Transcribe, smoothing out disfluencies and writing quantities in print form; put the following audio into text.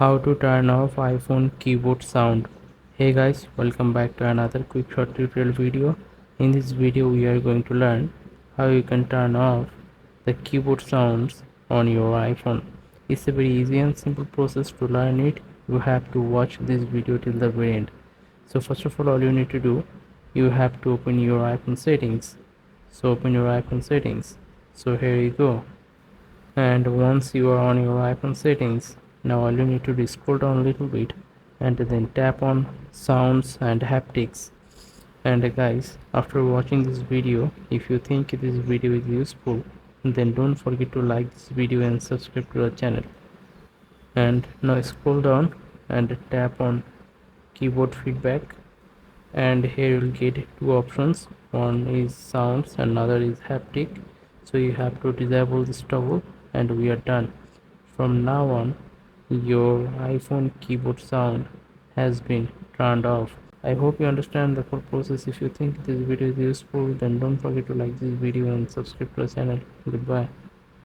How to turn off iPhone keyboard sound. Hey guys, welcome back to another quick short tutorial video. In this video we are going to learn how you can turn off the keyboard sounds on your iPhone. It's a very easy and simple process. To learn it, you have to watch this video till the very end. So first of all you need to do, you have to open your iPhone settings. So open your iPhone settings. So here you go. And once you are on your iPhone settings, now all you need to do is scroll down a little bit and then tap on sounds and haptics. And guys, after watching this video, if you think this video is useful, then don't forget to like this video and subscribe to our channel. And now scroll down and tap on keyboard feedback, and here you'll get two options. One is sounds and another is haptic. So you have to disable this toggle and we are done. From now on, your iPhone keyboard sound has been turned off. I hope you understand the full process. If you think this video is useful, then don't forget to like this video and subscribe to our channel. Goodbye.